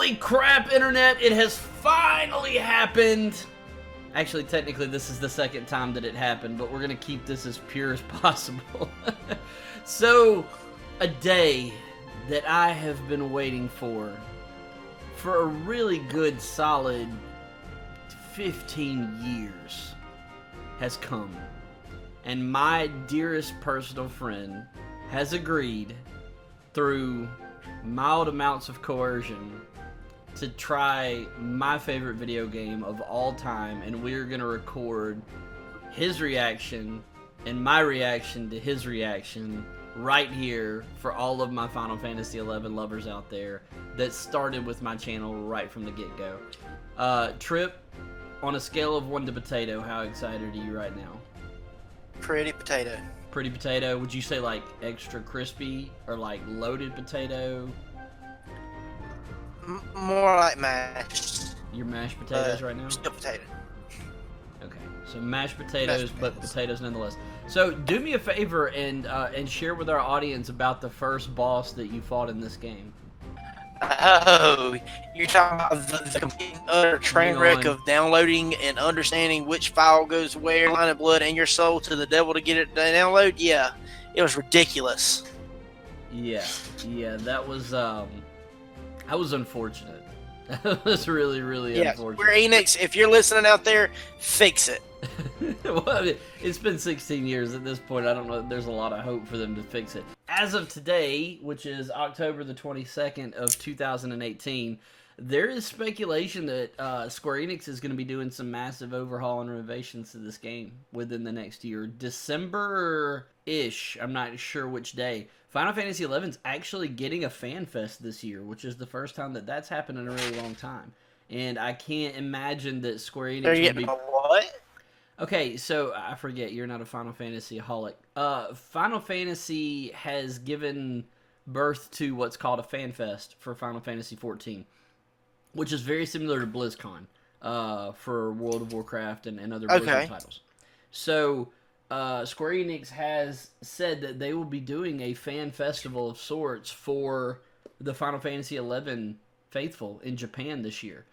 Holy crap, Internet! It has finally happened! Actually, technically, this is the second time that it happened, but we're going to keep this as pure as possible. So, a day that I have been waiting for a really good, solid 15 years has come. And my dearest personal friend has agreed, through mild amounts of coercion, to try my favorite video game of all time, and we're going to record his reaction and my reaction to his reaction right here for all of my Final Fantasy XI lovers out there that started with my channel right from the get-go. Trip, on a scale of 1 to potato, how excited are you right now? Pretty potato. Pretty potato. Would you say like extra crispy or like loaded potato? More like mashed. Your mashed potatoes right now? Still potato. Okay, so mashed potatoes, but potatoes nonetheless. So do me a favor and share with our audience about the first boss that you fought in this game. Oh, you're talking about the complete and utter train wreck of downloading and understanding which file goes where, line of blood and your soul to the devil to get it to download? Yeah, it was ridiculous. Yeah, that was unfortunate. That was really, really unfortunate. Square Enix, if you're listening out there, fix it. Well, I mean, it's been 16 years at this point. I don't know if there's a lot of hope for them to fix it. As of today, which is October the 22nd of 2018, there is speculation that Square Enix is going to be doing some massive overhaul and renovations to this game within the next year. December-ish, I'm not sure which day. Final Fantasy XI is actually getting a fan fest this year, which is the first time that that's happened in a really long time. And I can't imagine that Square Enix They're getting a what? Okay, so I forget, you're not a Final Fantasy-aholic. Final Fantasy has given birth to what's called a fan fest for Final Fantasy XIV, which is very similar to BlizzCon for World of Warcraft and other Blizzard titles. So Square Enix has said that they will be doing a fan festival of sorts for the Final Fantasy XI faithful in Japan this year.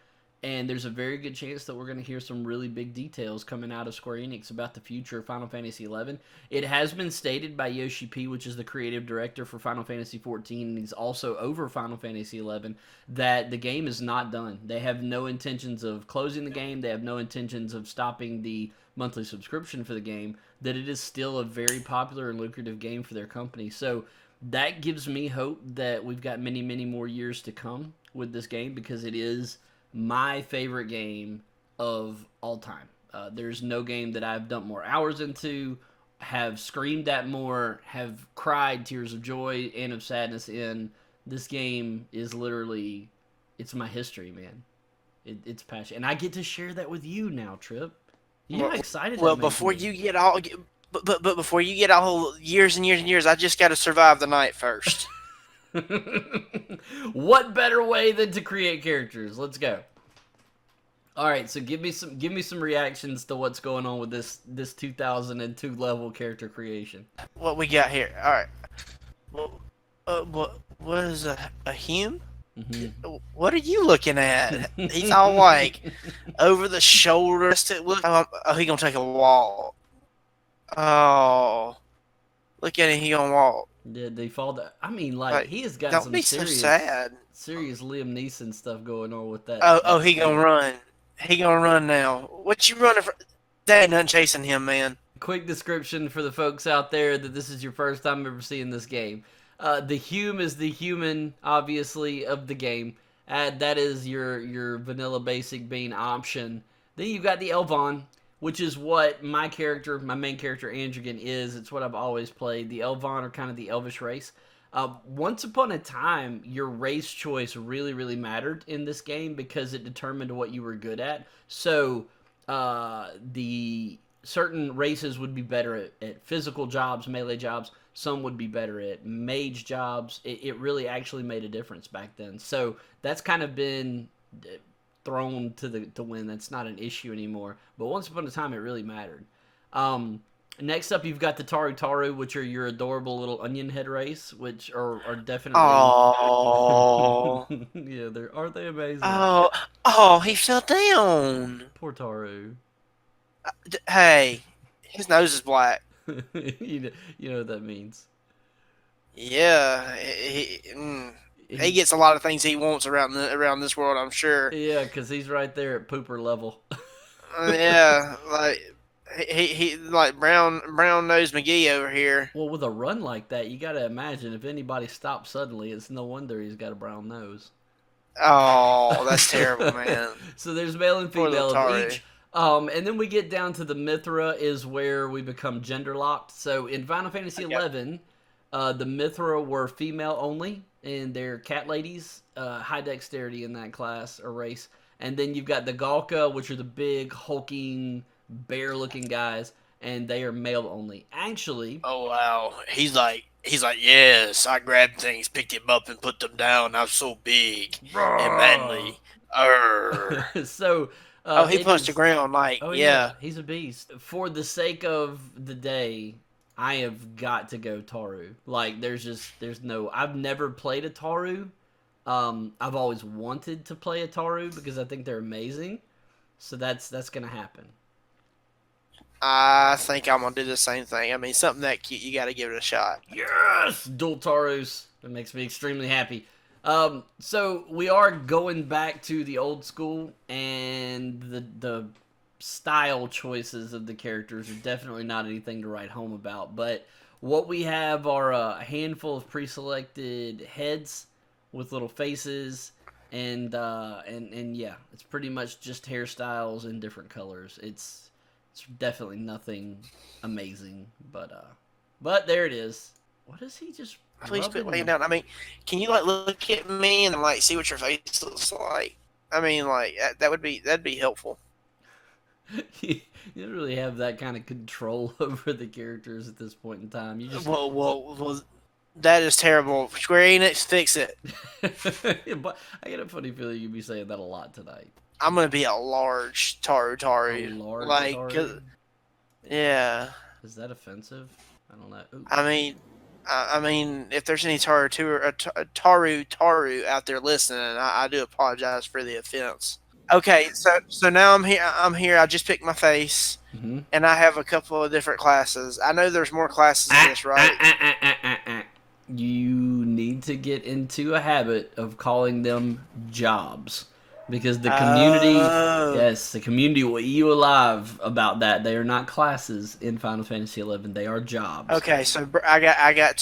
And there's a very good chance that we're going to hear some really big details coming out of Square Enix about the future of Final Fantasy XI. It has been stated by Yoshi P, which is the creative director for Final Fantasy XIV, and he's also over Final Fantasy XI, that the game is not done. They have no intentions of closing the game. They have no intentions of stopping the monthly subscription for the game, that it is still a very popular and lucrative game for their company. So that gives me hope that we've got many, many more years to come with this game, because it is my favorite game of all time. There's no game that I've dumped more hours into, have screamed at more, have cried tears of joy and of sadness in. This game is literally, it's my history, man. It's passion. And I get to share that with you now, Trip. You know how excited Well, that makes before me. you get all... But before you get all years and years and years, I just got to survive the night first. What better way than to create characters? Let's go. All right, so give me some reactions to what's going on with this 2002 level character creation. What we got here? All right. Well, what is a hum? Mm-hmm. What are you looking at? He's all like over the shoulder. Oh, he gonna take a walk. Oh, look at him. He gonna walk. Did they fall down? I mean, like he has got don't some be serious, so sad. serious Liam Neeson stuff going on with that. Oh, he gonna run. He gonna run now. What you running for? There ain't nothing chasing him, man. Quick description for the folks out there that this is your first time ever seeing this game. The Hume is the human, obviously, of the game. That is your vanilla basic bean option. Then you've got the Elvon, which is what my main character, Androgen, is. It's what I've always played. The Elvon are kind of the elvish race. Once upon a time, your race choice really, really mattered in this game because it determined what you were good at. So, the certain races would be better at physical jobs, melee jobs. Some would be better at mage jobs. It really actually made a difference back then. So, that's kind of been thrown to win. That's not an issue anymore. But once upon a time, it really mattered. Next up, you've got the Taru, which are your adorable little onion head race, which are definitely. Oh, Yeah, aren't they amazing? oh, oh! He fell down. Poor Taru. Hey, his nose is black. You know what that means. Yeah, he He, gets a lot of things he wants around this world. I'm sure. yeah, because he's right there at pooper level. Yeah, like he like brown nose McGee over here. Well, with a run like that, you got to imagine if anybody stops suddenly, it's no wonder he's got a brown nose. Oh, that's terrible, man. So there's male and Poor little female of Tari. each. And then we get down to the Mithra is where we become gender locked. So in Final Fantasy Okay. XI, the Mithra were female only, and they're cat ladies, high dexterity in that class or race. And then you've got the Galka, which are the big, hulking, bear-looking guys, and they are male only. Actually, Oh wow, he's like yes. I grabbed things, picked him up, and put them down. I'm so big and manly. Arr. so Oh, he it punched the is. ground like Oh yeah, yeah. he's a beast. For the sake of the day, I have got to go Taru. Like there's no I've never played a Taru. I've always wanted to play a Taru because I think they're amazing. So that's gonna happen. I think I'm gonna do the same thing. I mean, something that cute, you got to give it a shot. Yes, dual Tarus. That makes me extremely happy. So we are going back to the old school, and the style choices of the characters are definitely not anything to write home about. But what we have are a handful of pre-selected heads with little faces, and yeah, it's pretty much just hairstyles in different colors. It's definitely nothing amazing, but there it is. What is he just Please quit laying rubbing? down. I mean, can you like look at me and like see what your face looks like? I mean, like that'd be helpful. You don't really have that kind of control over the characters at this point in time. You just, Well, that is terrible. Square Enix, fix it. but I get a funny feeling you'd be saying that a lot tonight. I'm gonna be a large A Taru. large Like, Taru? yeah. Is that offensive? I don't know. Ooh. I mean, if there's any Taru out there listening, I do apologize for the offense. Okay, so now I'm here. I'm here. I just picked my face, Mm-hmm. and I have a couple of different classes. I know there's more classes to this, right? You need to get into a habit of calling them jobs. Because the community, Oh. yes, the community will eat you alive about that. They are not classes in Final Fantasy XI. They are jobs. Okay, so I got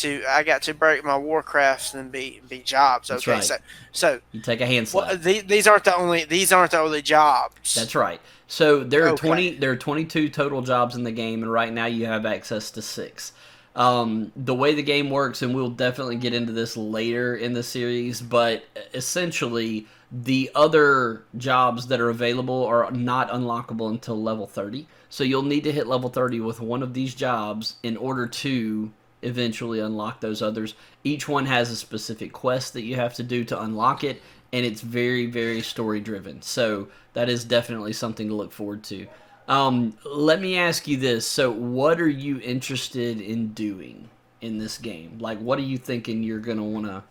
to break my Warcrafts and be jobs. That's Okay, right. so You take a hand slap. these aren't the only jobs. That's right. So there are Okay. 22 total jobs in the game, and right now you have access to 6. The way the game works, and we'll definitely get into this later in the series, but essentially the other jobs that are available are not unlockable until level 30. So you'll need to hit level 30 with one of these jobs in order to eventually unlock those others. Each one has a specific quest that you have to do to unlock it, and it's very, very story driven. So that is definitely something to look forward to. Let me ask you this. So, what are you interested in doing in this game? Like, what are you thinking you're going to want to.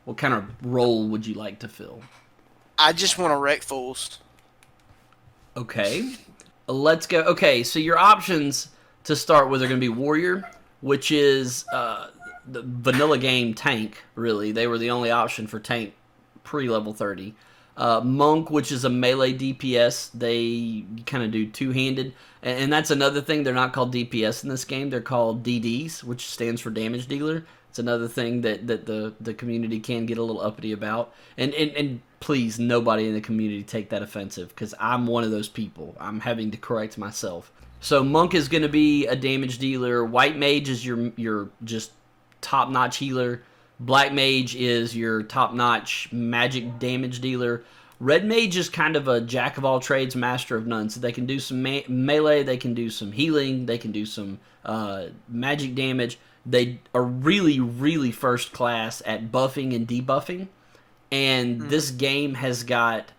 What kind of role would you like to fill? I just want to wreck fools. Okay. Let's go. Okay, so your options to start with are going to be Warrior, which is the vanilla game tank, really. They were the only option for tank pre level 30. Monk, which is a melee DPS. They kind of do two-handed. And that's another thing. They're not called DPS in this game. They're called DDs, which stands for damage dealer. It's another thing that the community can get a little uppity about. And please, nobody in the community take that offensive, because I'm one of those people. I'm having to correct myself. So Monk is going to be a damage dealer. White Mage is your just top-notch healer. Black Mage is your top-notch magic damage dealer. Red Mage is kind of a jack of all trades, master of none. So they can do some melee, they can do some healing, they can do some magic damage. They are really, really first class at buffing and debuffing. And this game has got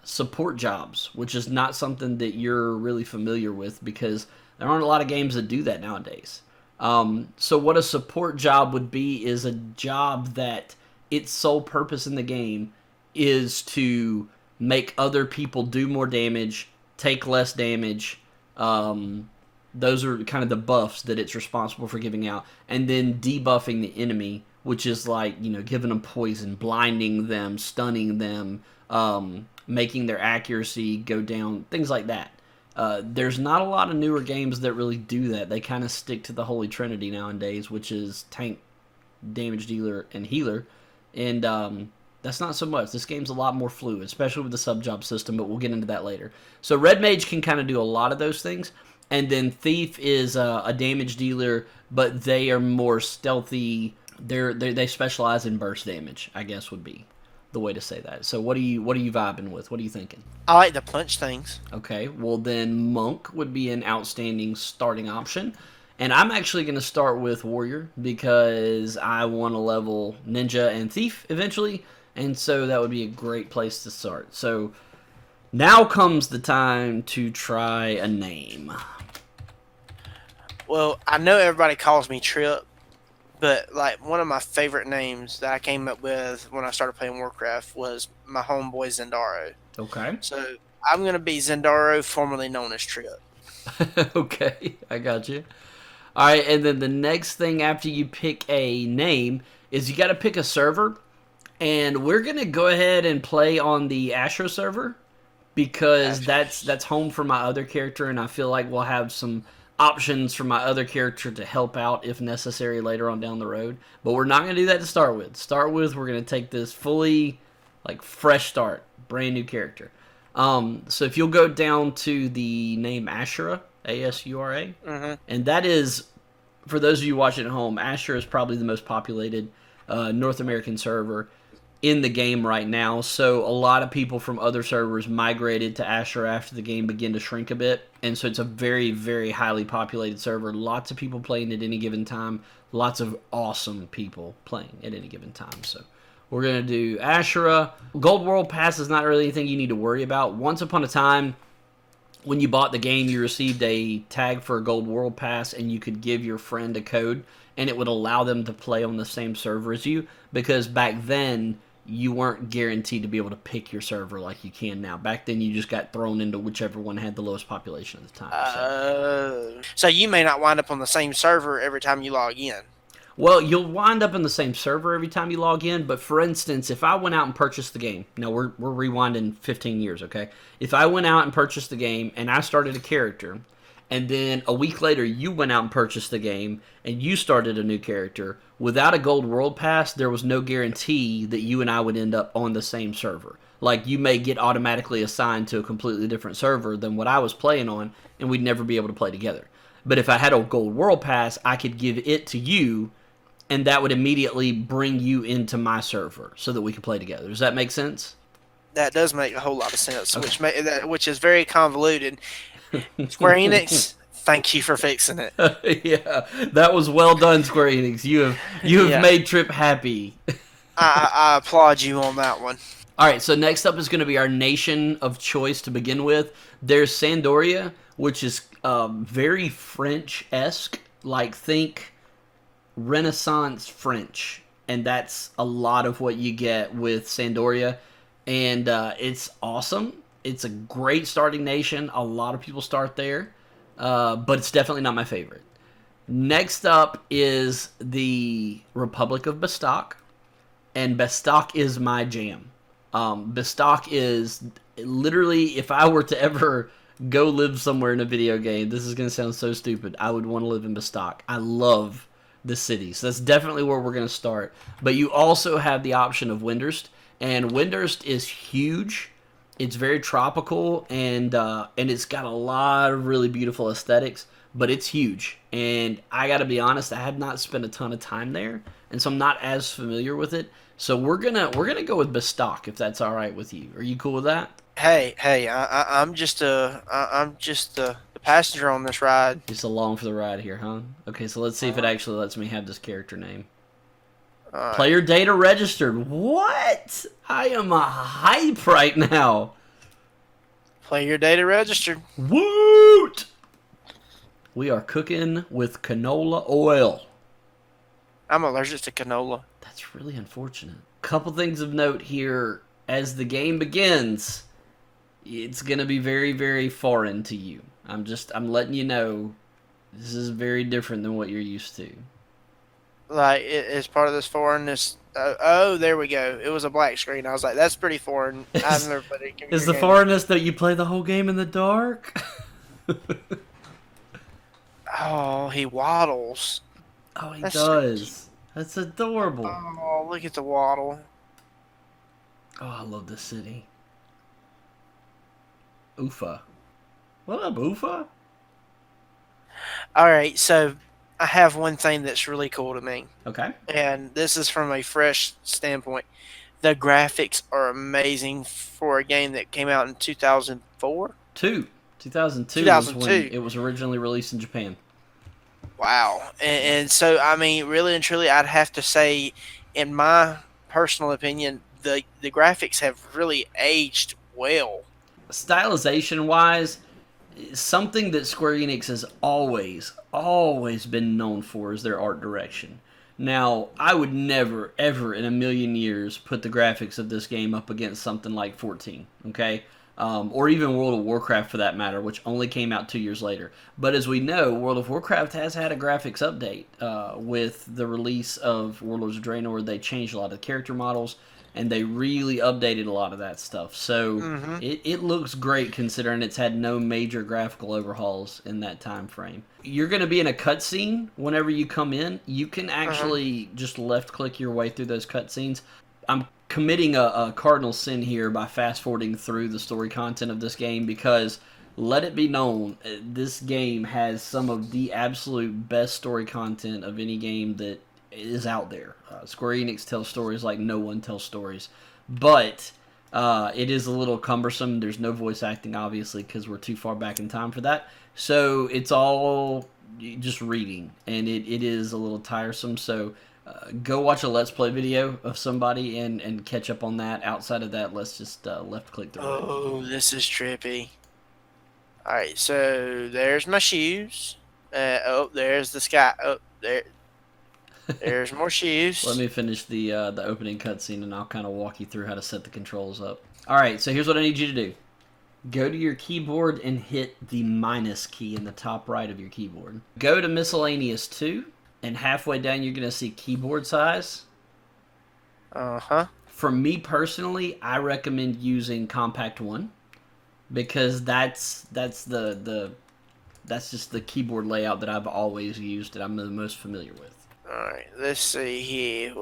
support jobs, which is not something that you're really familiar with, because There aren't a lot of games that do that nowadays. So what a support job would be is a job that its sole purpose in the game is to make other people do more damage, take less damage. Those are kind of the buffs that it's responsible for giving out. And then debuffing the enemy, which is like, giving them poison, blinding them, stunning them, making their accuracy go down, things like that. There's not a lot of newer games that really do that. They kind of stick to the Holy Trinity nowadays, which is tank, damage dealer, and healer. And that's not so much. This game's a lot more fluid, especially with the sub-job system, but we'll get into that later. So Red Mage can kind of do a lot of those things. And then Thief is a damage dealer, but they are more stealthy. They specialize in burst damage, I guess would be the way to say that. So what are you vibing with? What are you thinking? I like to punch things. Okay, well then Monk would be an outstanding starting option. And I'm actually going to start with Warrior because I want to level Ninja and Thief eventually. And so that would be a great place to start. So now comes the time to try a name. Well, I know everybody calls me Trip, but like one of my favorite names that I came up with when I started playing Warcraft was my homeboy Zendaro. Okay. So I'm going to be Zendaro, formerly known as Trip. Okay, I got you. All right, and then the next thing after you pick a name is you got to pick a server. And we're going to go ahead and play on the Astro server because that's home for my other character, and I feel like we'll have some options for my other character to help out if necessary later on down the road. But we're not going to do that to start with. We're going to take this fully, fresh start, brand new character. So if you'll go down to the name Ashura, A-S-U-R-A, and that is, for those of you watching at home, Ashura is probably the most populated North American server in the game right now, so a lot of people from other servers migrated to Ashura after the game began to shrink a bit, and so it's a very, very highly populated server. Lots of people playing at any given time, lots of awesome people playing at any given time. So we're going to do Ashura. Gold World Pass is not really anything you need to worry about. Once upon a time, when you bought the game, you received a tag for a Gold World Pass, and you could give your friend a code, and it would allow them to play on the same server as you, because back then you weren't guaranteed to be able to pick your server like you can now. Back then you just got thrown into whichever one had the lowest population at the time. So you may not wind up on the same server every time you log in. Well, you'll wind up in the same server every time you log in, but for instance, if I went out and purchased the game, now we're rewinding 15 years, okay? If I went out and purchased the game and I started a character, and then a week later you went out and purchased the game and you started a new character, without a Gold World Pass, there was no guarantee that you and I would end up on the same server. Like, you may get automatically assigned to a completely different server than what I was playing on, and we'd never be able to play together. But if I had a Gold World Pass, I could give it to you, and that would immediately bring you into my server so that we could play together. Does that make sense? That does make a whole lot of sense, Okay. which is very convoluted. Square Enix, thank you for fixing it. Yeah, that was well done, Square Enix. You have made Trip happy. I applaud you on that one. All right, so next up is going to be our nation of choice to begin with. There's Sandoria, which is very French-esque. Like, think Renaissance French, and that's a lot of what you get with Sandoria, and it's awesome. It's a great starting nation. A lot of people start there, but it's definitely not my favorite. Next up is the Republic of Bastok, and Bastok is my jam. Bastok is literally, if I were to ever go live somewhere in a video game, this is going to sound so stupid, I would want to live in Bastok. I love the city, so that's definitely where we're going to start. But you also have the option of Windurst, and Windurst is huge. It's very tropical, and it's got a lot of really beautiful aesthetics, but it's huge. And I got to be honest, I have not spent a ton of time there, and so I'm not as familiar with it. So we're gonna go with Bastok, if that's all right with you. Are you cool with that? Hey, I'm just the passenger on this ride. Just along for the ride here, huh? Okay, so let's see if it actually lets me have this character name. Player data registered. What? I am a hype right now. Player data registered. Woot! We are cooking with canola oil. I'm allergic to canola. That's really unfortunate. Couple things of note here. As the game begins, it's going to be very, very foreign to you. I'm letting you know this is very different than what you're used to. Like, it's part of this foreignness. There we go. It was a black screen. I was like, that's pretty foreign. I've never played a computer Is the game. foreignness that you play the whole game in the dark? Oh, he waddles. Oh, he That's does. That's adorable. Oh, look at the waddle. Oh, I love this city. Oofa. What up, Oofa? All right, so I have one thing that's really cool to me. Okay. And this is from a fresh standpoint. The graphics are amazing for a game that came out in 2004. 2002 was when it was originally released in Japan. Wow. And so, I mean, really and truly, I'd have to say, in my personal opinion, the graphics have really aged well. Stylization-wise, something that Square Enix has always been known for is their art direction. Now, I would never, ever in a million years put the graphics of this game up against something like 14, okay? Or even World of Warcraft for that matter, which only came out 2 years later. But as we know, World of Warcraft has had a graphics update with the release of Warlords of Draenor. They changed a lot of the character models, and they really updated a lot of that stuff. So it looks great considering it's had no major graphical overhauls in that time frame. You're going to be in a cutscene whenever you come in. You can actually just left-click your way through those cutscenes. I'm committing a cardinal sin here by fast-forwarding through the story content of this game because, let it be known, this game has some of the absolute best story content of any game that is out there. Square Enix tells stories like no one tells stories. But it is a little cumbersome. There's no voice acting, obviously, because we're too far back in time for that. So it's all just reading, and it is a little tiresome. So go watch a Let's Play video of somebody and catch up on that. Outside of that, let's just left-click through it. Oh, this is trippy. Alright, so there's my shoes. There's the sky. Oh, there's more shoes. Let me finish the opening cutscene, and I'll kind of walk you through how to set the controls up. Alright, so here's what I need you to do. Go to your keyboard and hit the minus key in the top right of your keyboard. Go to Miscellaneous 2, and halfway down you're going to see keyboard size. For me personally, I recommend using Compact 1 because that's just the keyboard layout that I've always used and I'm the most familiar with. Alright, let's see here.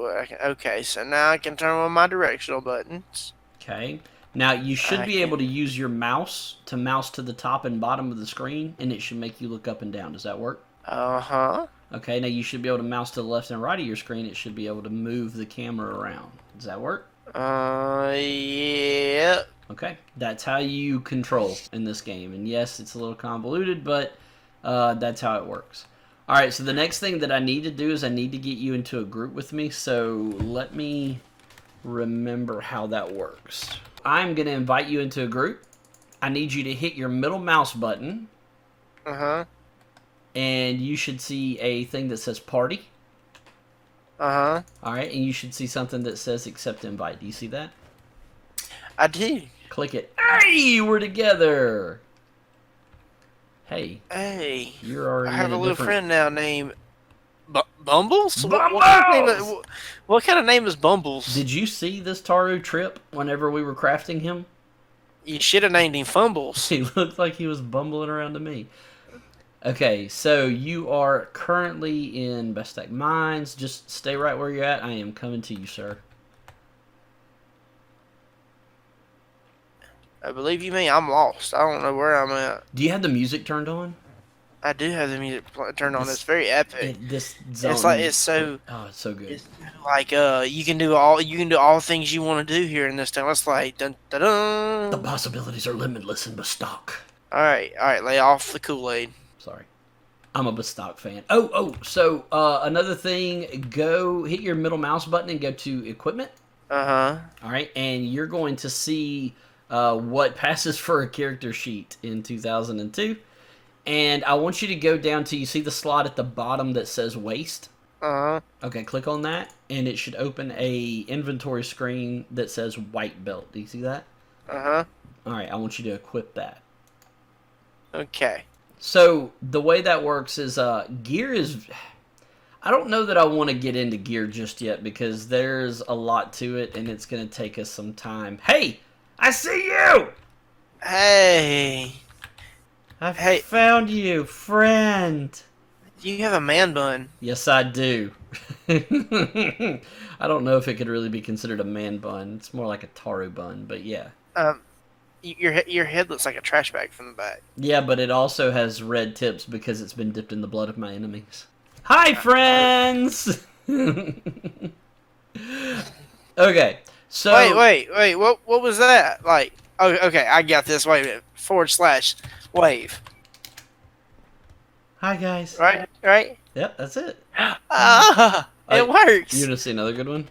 Okay, so now I can turn on my directional buttons. Okay. Now, you should be able to use your mouse to mouse to the top and bottom of the screen, and it should make you look up and down. Does that work? Okay, now you should be able to mouse to the left and right of your screen. It should be able to move the camera around. Does that work? Yeah. Okay, that's how you control in this game. And yes, it's a little convoluted, but that's how it works. Alright, so the next thing that I need to do is I need to get you into a group with me, so let me remember how that works. I'm going to invite you into a group. I need you to hit your middle mouse button. And you should see a thing that says party. Alright, and you should see something that says accept invite. Do you see that? I do. Click it. Hey, we're together! Hey. Hey. You're already I have in a little different... friend now named Bumbles? Bumbles! What kind of name is Bumbles? Did you see this Taru trip whenever we were crafting him? You should have named him Fumbles. He looked like he was bumbling around to me. Okay, so you are currently in Best Stack Mines. Just stay right where you're at. I am coming to you, sir. I believe you mean I'm lost. I don't know where I'm at. Do you have the music turned on? I do have the music turned on. It's very epic. This zone, it's so. Oh, it's so good. It's like you can do all things you want to do here in this town. It's like dun dun dun. The possibilities are limitless in Bestock. All right, lay off the Kool-Aid. Sorry, I'm a Bestock fan. So another thing, go hit your middle mouse button and go to equipment. All right, and you're going to see what passes for a character sheet in 2002. And I want you to go down to, you see the slot at the bottom that says waste? Uh-huh. Okay, click on that, and it should open a inventory screen that says white belt. Do you see that? Uh-huh. Alright, I want you to equip that. Okay. So, the way that works is, gear is... I don't know that I want to get into gear just yet, because there's a lot to it, and it's going to take us some time. Hey! I see you! Hey. I found you, friend! You have a man bun. Yes, I do. I don't know if it could really be considered a man bun. It's more like a taru bun, but yeah. Your head looks like a trash bag from the back. Yeah, but it also has red tips because it's been dipped in the blood of my enemies. Hi, friends! Okay, so... Wait, what was that? Like, oh, okay, I got this. Wait a minute. / wave. Hi, guys. Right? Yep, that's it. It works! You want to see another good one?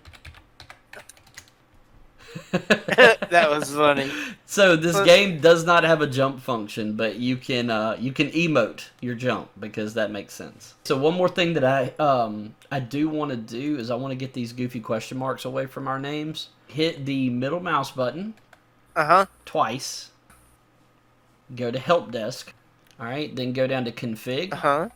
That was funny. So this game does not have a jump function, but you can emote your jump because that makes sense. So one more thing that I do want to do is I want to get these goofy question marks away from our names. Hit the middle mouse button. Twice. Go to help desk. All right, then go down to config.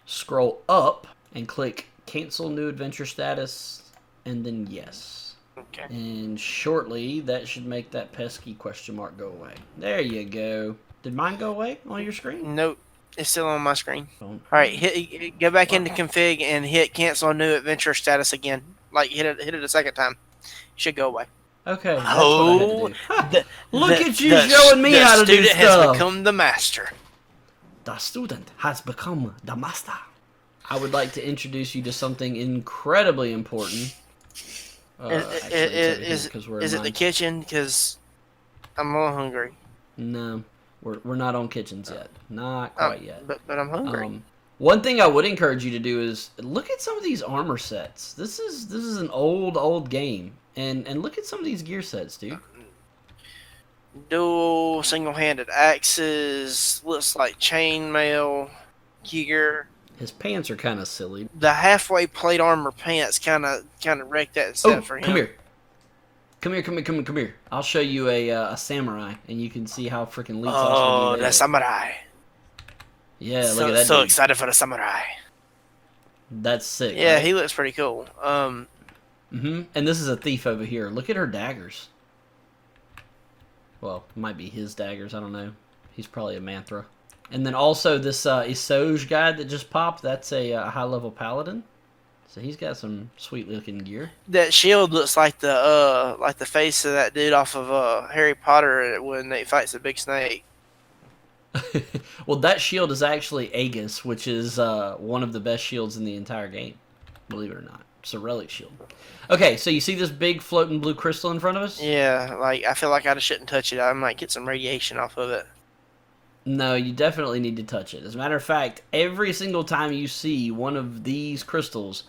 Scroll up and click cancel new adventure status, and then yes. Okay. And shortly, that should make that pesky question mark go away. There you go. Did mine go away on your screen? Nope. It's still on my screen. Don't. Alright, go back into config and hit cancel new adventure status again. Like, hit it a second time. It should go away. Okay. That's what I had to do. Look at you the showing me how to do student stuff. has become the master. The student has become the master. I would like to introduce you to something incredibly important. Is it the kitchen? Because I'm a little hungry. No, we're not on kitchens yet. Not quite yet. But I'm hungry. One thing I would encourage you to do is look at some of these armor sets. This is an old game, and look at some of these gear sets, dude. Dual single-handed axes. Looks like chainmail gear. His pants are kind of silly. The halfway plate armor pants kind of wrecked that set for him. Come here. I'll show you a samurai, and you can see how freaking Lee. Oh, the samurai. Yeah, look at that. So excited for the samurai. That's sick. Yeah, right? he looks pretty cool. And this is a thief over here. Look at her daggers. Well, it might be his daggers. I don't know. He's probably a manthra. And then also this Isoj guy that just popped, that's a high-level paladin. So he's got some sweet-looking gear. That shield looks like the face of that dude off of Harry Potter when they fights the big snake. Well, that shield is actually Aegis, which is one of the best shields in the entire game. Believe it or not. It's a relic shield. Okay, so you see this big floating blue crystal in front of us? Yeah, like, I feel like I shouldn't touch it. I might get some radiation off of it. No, you definitely need to touch it. As a matter of fact, every single time you see one of these crystals,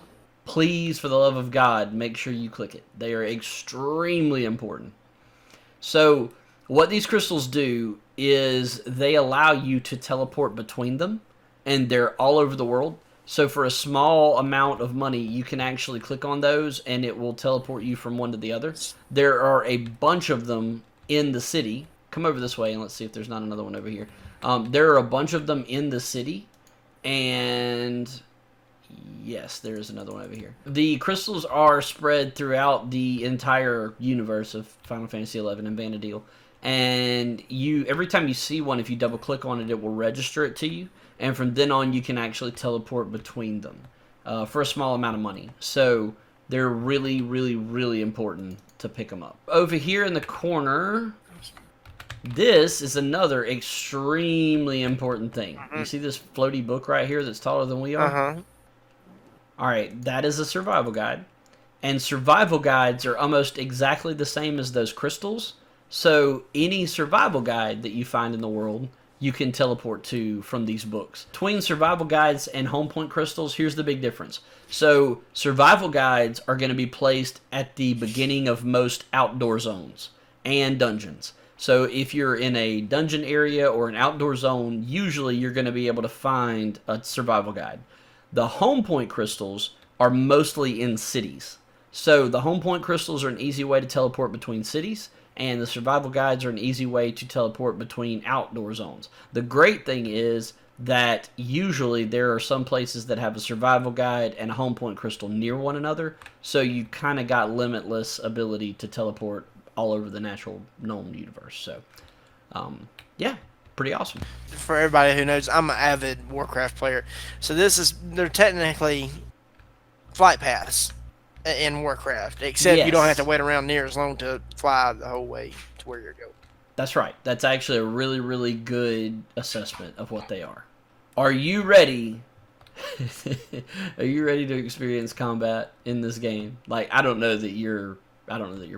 please, for the love of God, make sure you click it. They are extremely important. So, what these crystals do is they allow you to teleport between them, and they're all over the world. So, for a small amount of money, you can actually click on those, and it will teleport you from one to the other. There are a bunch of them in the city. Come over this way, and let's see if there's not another one over here. There are a bunch of them in the city, and yes, there is another one over here. The crystals are spread throughout the entire universe of Final Fantasy XI and Vanadil, and every time you see one, if you double click on it, it will register it to you, and from then on, you can actually teleport between them for a small amount of money. So they're really, really, really important to pick them up. Over here in the corner, this is another extremely important thing. You see this floaty book right here that's taller than we are? Alright, that is a survival guide. And survival guides are almost exactly the same as those crystals. So any survival guide that you find in the world, you can teleport to from these books. Between survival guides and home point crystals, here's the big difference. So survival guides are going to be placed at the beginning of most outdoor zones and dungeons. So if you're in a dungeon area or an outdoor zone, usually you're going to be able to find a survival guide. The home point crystals are mostly in cities. So the home point crystals are an easy way to teleport between cities, and the survival guides are an easy way to teleport between outdoor zones. The great thing is that usually there are some places that have a survival guide and a home point crystal near one another, so you kind of got limitless ability to teleport all over the natural known universe. So, yeah, pretty awesome. For everybody who knows, I'm an avid Warcraft player, so they're technically flight paths in Warcraft, except you don't have to Yes, wait around near as long to fly the whole way to where you're going. that's right. That's actually a really, really good assessment of what they are. Are you ready? Are you ready to experience combat in this game? Like, I don't know that you're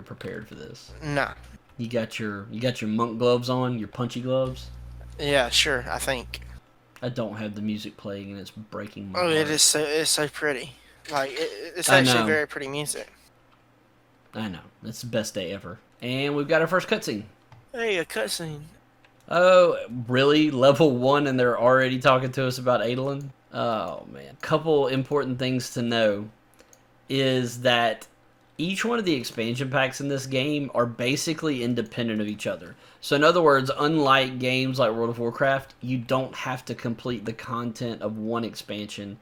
prepared for this. Nah. You got your monk gloves on, your punchy gloves. Yeah, sure. I think. I don't have the music playing and it's breaking my Oh, heart. it's so pretty. Like it's I actually know. very pretty music. I know. It's the best day ever. And we've got our first cutscene. Hey, a cutscene. Oh, really? Level 1 and they're already talking to us about Adolin? Oh, man. Couple important things to know is that each one of the expansion packs in this game are basically independent of each other. So in other words, unlike games like World of Warcraft, you don't have to complete the content of one expansion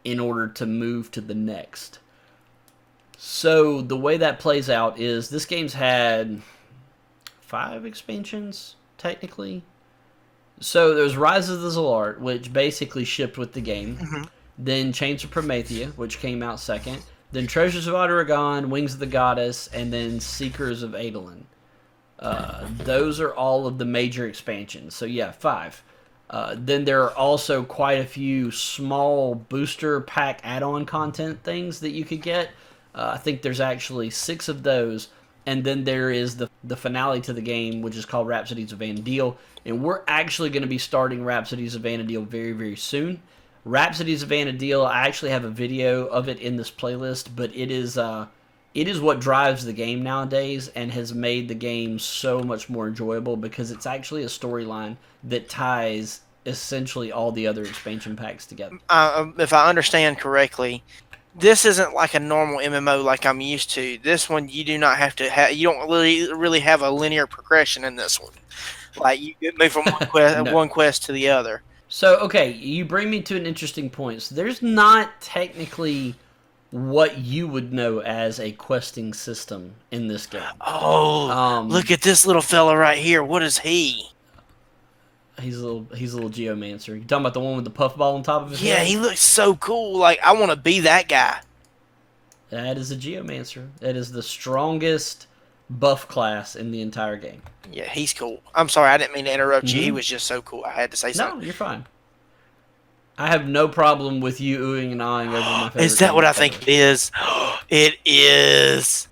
in order to move to the next. So the way that plays out is this game's had 5 expansions, technically. So there's Rise of the Zalart, which basically shipped with the game. Mm-hmm. Then Chains of Promethea, which came out second. Then Treasures of Adoragon, Wings of the Goddess, and then Seekers of Adolin. Those are all of the major expansions. So yeah, 5. Then there are also quite a few small booster pack add-on content things that you could get. I think there's actually 6 of those. And then there is the finale to the game, which is called Rhapsodies of Vana'diel. And we're actually going to be starting Rhapsodies of Vana'diel very, very soon. Rhapsodies of Vana'diel, I actually have a video of it in this playlist, but it is what drives the game nowadays and has made the game so much more enjoyable because it's actually a storyline that ties essentially all the other expansion packs together. If I understand correctly, this isn't like a normal MMO like I'm used to. This one, you do not have to have. You don't really have a linear progression in this one. Like you can move from No. one quest to the other. So, okay, you bring me to an interesting point. So there's not technically what you would know as a questing system in this game. Oh, look at this little fella right here. What is he? He's a little geomancer. You talking about the one with the puffball on top of his Yeah, head? he looks so cool. Like I want to be that guy. That is a geomancer. That is the strongest buff class in the entire game. Yeah, he's cool. I'm sorry, I didn't mean to interrupt you. He Mhm. was just so cool. I had to say No, something. you're fine. I have no problem with you oohing and ahhing over my favorite. Is that what I think ever. it is? It is.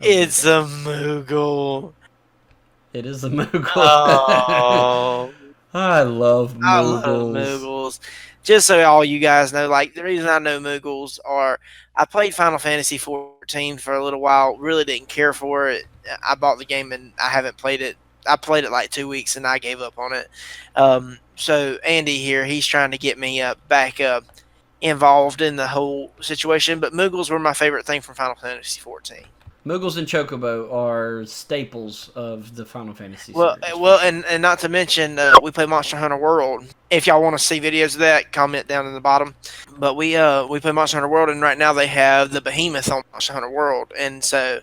It's a Moogle. It is a Moogle. Oh, I love Moogles. I love Moogles. Just so all you guys know, like the reason I know Moogles are I played Final Fantasy 14 for a little while. Really didn't care for it. I bought the game and I haven't played it. I played it like 2 weeks and I gave up on it. So Andy here, he's trying to get me back involved in the whole situation. But Moogles were my favorite thing from Final Fantasy 14. Moogles and Chocobo are staples of the Final Fantasy Well, series. and not to mention, we play Monster Hunter World. If y'all want to see videos of that, comment down in the bottom. But we play Monster Hunter World, and right now they have the Behemoth on Monster Hunter World, and so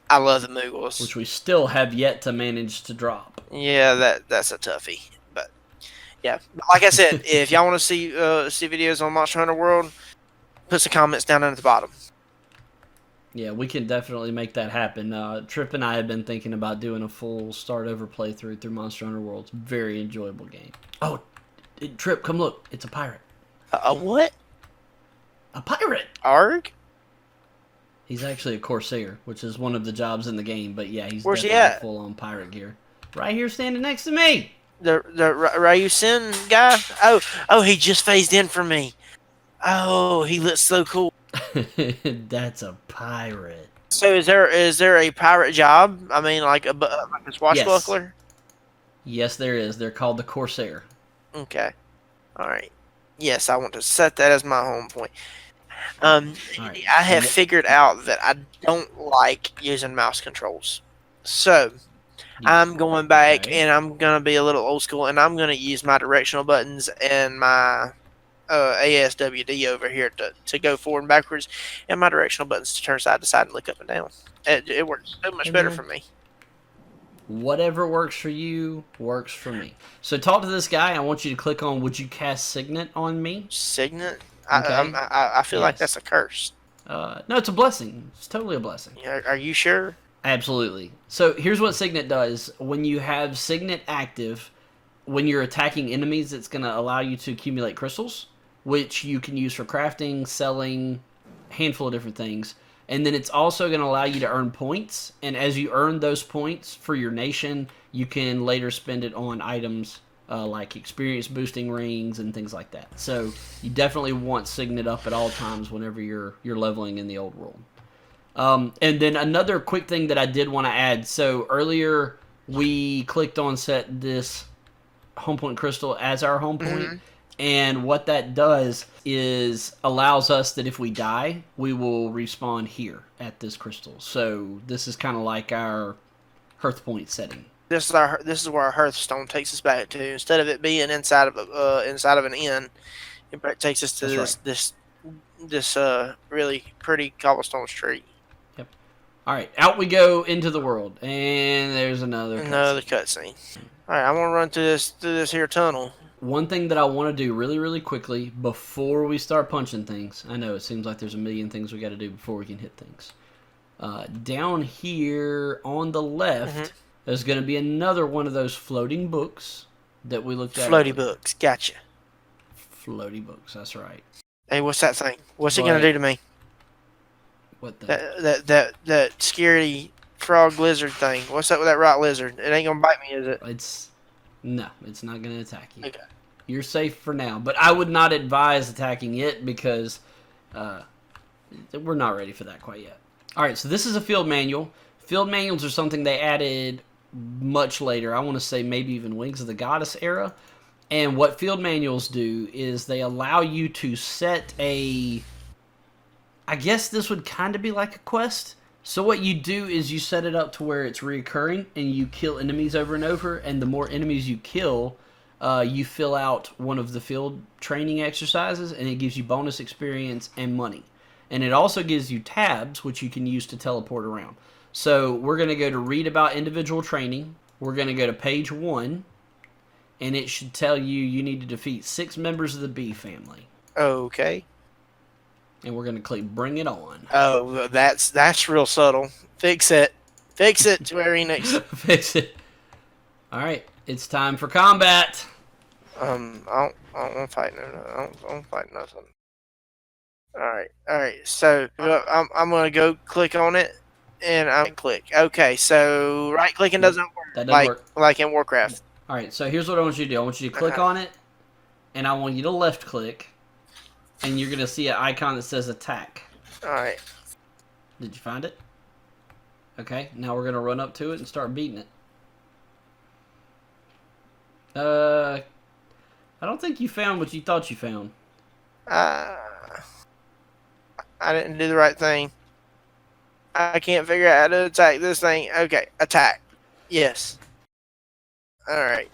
I love the Moogles. Which we still have yet to manage to drop. Yeah, that's a toughie. But yeah, like I said, if y'all want to see videos on Monster Hunter World, put some comments down at the bottom. Yeah, we can definitely make that happen. Trip and I have been thinking about doing a full start over playthrough through Monster Hunter World. It's a very enjoyable game. Oh, Trip, come look. It's a pirate. A what? A pirate! Arg? He's actually a Corsair, which is one of the jobs in the game. But yeah, he's Where's he definitely at? full on pirate gear. Right here standing next to me! The Ryusen guy? Oh, he just phased in for me. Oh, he looks so cool. That's a pirate. So is there a pirate job? I mean, like a Yes. swashbuckler. Yes, there is. They're called the Corsair. Okay. All right. Yes, I want to set that as my home point. Um, All right. I have figured out that I don't like using mouse controls. So I'm going back Okay. and I'm gonna be a little old school, and I'm gonna use my directional buttons and my ASWD over here to go forward and backwards, and my directional buttons to turn side to side and look up and down. It works so much Hey, better man. for me. Whatever works for you works for me. So talk to this guy. I want you to click on "Would you cast Signet on me?" Signet. Okay. I feel like that's Yes. a curse. No, it's a blessing. It's totally a blessing. Are you sure? Absolutely. So here's what Signet does. When you have Signet active, when you're attacking enemies, it's going to allow you to accumulate crystals, which you can use for crafting, selling, a handful of different things. And then it's also going to allow you to earn points. And as you earn those points for your nation, you can later spend it on items like experience boosting rings and things like that. So you definitely want Signet up at all times whenever you're leveling in the old world. And then another quick thing that I did want to add. So earlier we clicked on set this home point crystal as our home point. Mm-hmm. And what that does is allows us that if we die, we will respawn here at this crystal. So this is kind of like our hearth point setting. This is where our Hearthstone takes us back to. Instead of it being inside of an inn, it takes us to That's this really pretty cobblestone street. Yep. All right, out we go into the world, and there's another Cutscene. All right, I want to run through this here tunnel. One thing that I want to do really, really quickly before we start punching things. I know it seems like there's a million things we got to do before we can hit things. Down here on the left, there's going to be another one of those floating books that we looked at. Floaty books, gotcha. Floaty books, that's right. Hey, what's that thing? What's it gonna do to me? What the? That scary frog lizard thing. What's up with that rock lizard? It ain't gonna bite me, is it? No, it's not going to attack you. Okay. You're safe for now, but I would not advise attacking it because we're not ready for that quite yet. All right, so this is a field manual. Field manuals are something they added much later. I want to say maybe even Wings of the Goddess era. And what field manuals do is they allow you to set a... I guess this would kind of be like a quest. So what you do is you set it up to where it's reoccurring and you kill enemies over and over. And the more enemies you kill, you fill out one of the field training exercises and it gives you bonus experience and money. And it also gives you tabs, which you can use to teleport around. So we're going to go to read about individual training. We're going to go to page 1. And it should tell you need to defeat 6 members of the bee family. Okay. And we're going to click bring it on. Oh, that's real subtle. Fix it. Fix it, Square Enix. Fix it. All right. It's time for combat. I don't want to fight. I don't fight nothing. All right. So I'm gonna go click on it, and I'm click. Okay. So right clicking doesn't work. That doesn't work. Like in Warcraft. All right. So here's what I want you to do. I want you to click on it, and I want you to left click, and you're gonna see an icon that says attack. All right. Did you find it? Okay. Now we're gonna run up to it and start beating it. I don't think you found what you thought you found. I didn't do the right thing. I can't figure out how to attack this thing. Okay, attack. Yes. All right.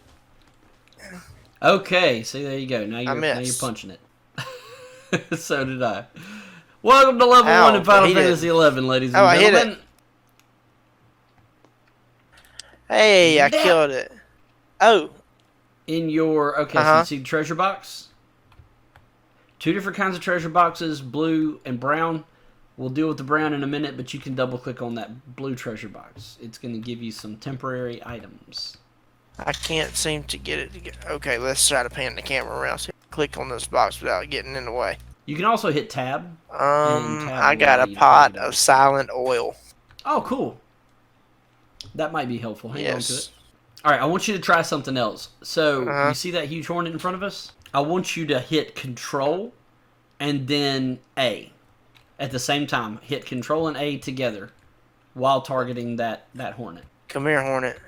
Okay, see, there you go. Now you're punching it. So did I. Welcome to level 1 in Final Fantasy XI, ladies and gentlemen. I hit it. Hey, I killed it. Oh. In your... Okay, so you see the treasure box? 2 different kinds of treasure boxes, blue and brown. We'll deal with the brown in a minute, but you can double-click on that blue treasure box. It's going to give you some temporary items. I can't seem to get it to get... Okay, let's try to pan the camera around so click on this box without getting in the way. You can also hit tab. I got a pot of silent oil. Oh, cool. That might be helpful. Hang on to it. All right, I want you to try something else. So, you see that huge hornet in front of us? I want you to hit Control and then A. At the same time, hit Control and A together. while targeting that hornet. Come here, Hornet.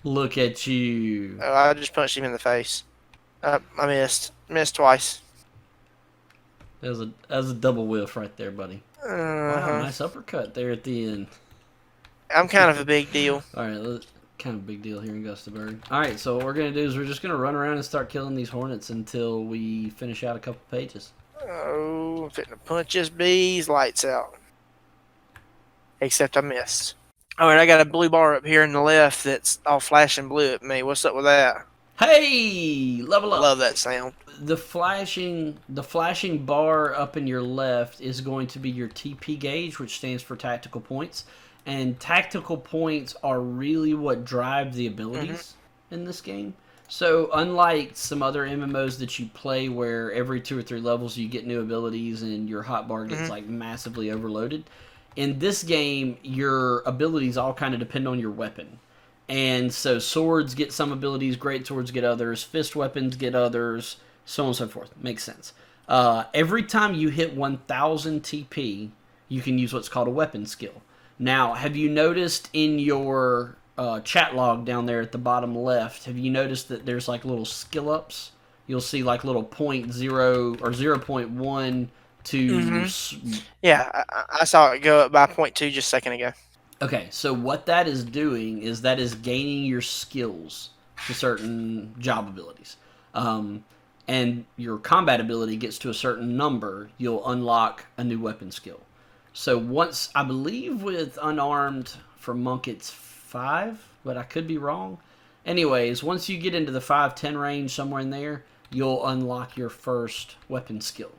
Look at you. Oh, I just punched him in the face. I missed. Missed twice. That was a double whiff right there, buddy. Wow, nice uppercut there at the end. I'm kind of a big deal. All right, kind of big deal here in Gustaberg. All right, so what we're going to do is we're just going to run around and start killing these hornets until we finish out a couple pages. Oh, I'm fitting to punch his bees lights out. Except I missed. All right, I got a blue bar up here in the left that's all flashing blue at me. What's up with that? Hey, level up. I love that sound. The flashing bar up in your left is going to be your TP gauge, which stands for tactical points. And tactical points are really what drive the abilities in this game. So unlike some other MMOs that you play where every 2 or 3 levels you get new abilities and your hotbar gets like massively overloaded, in this game your abilities all kind of depend on your weapon. And so swords get some abilities, great swords get others, fist weapons get others, so on and so forth. Makes sense. Every time you hit 1000 TP, you can use what's called a weapon skill. Now, have you noticed in your chat log down there at the bottom left, have you noticed that there's like little skill ups? You'll see like little 0.0 or 0.1 to... Yeah, I saw it go up by 0.2 just a second ago. Okay, so what that is doing is that is gaining your skills to certain job abilities. And your combat ability gets to a certain number, you'll unlock a new weapon skill. So once, I believe with unarmed for monk it's 5, but I could be wrong. Anyways, once you get into the 5-10 range, somewhere in there, you'll unlock your first weapon skill.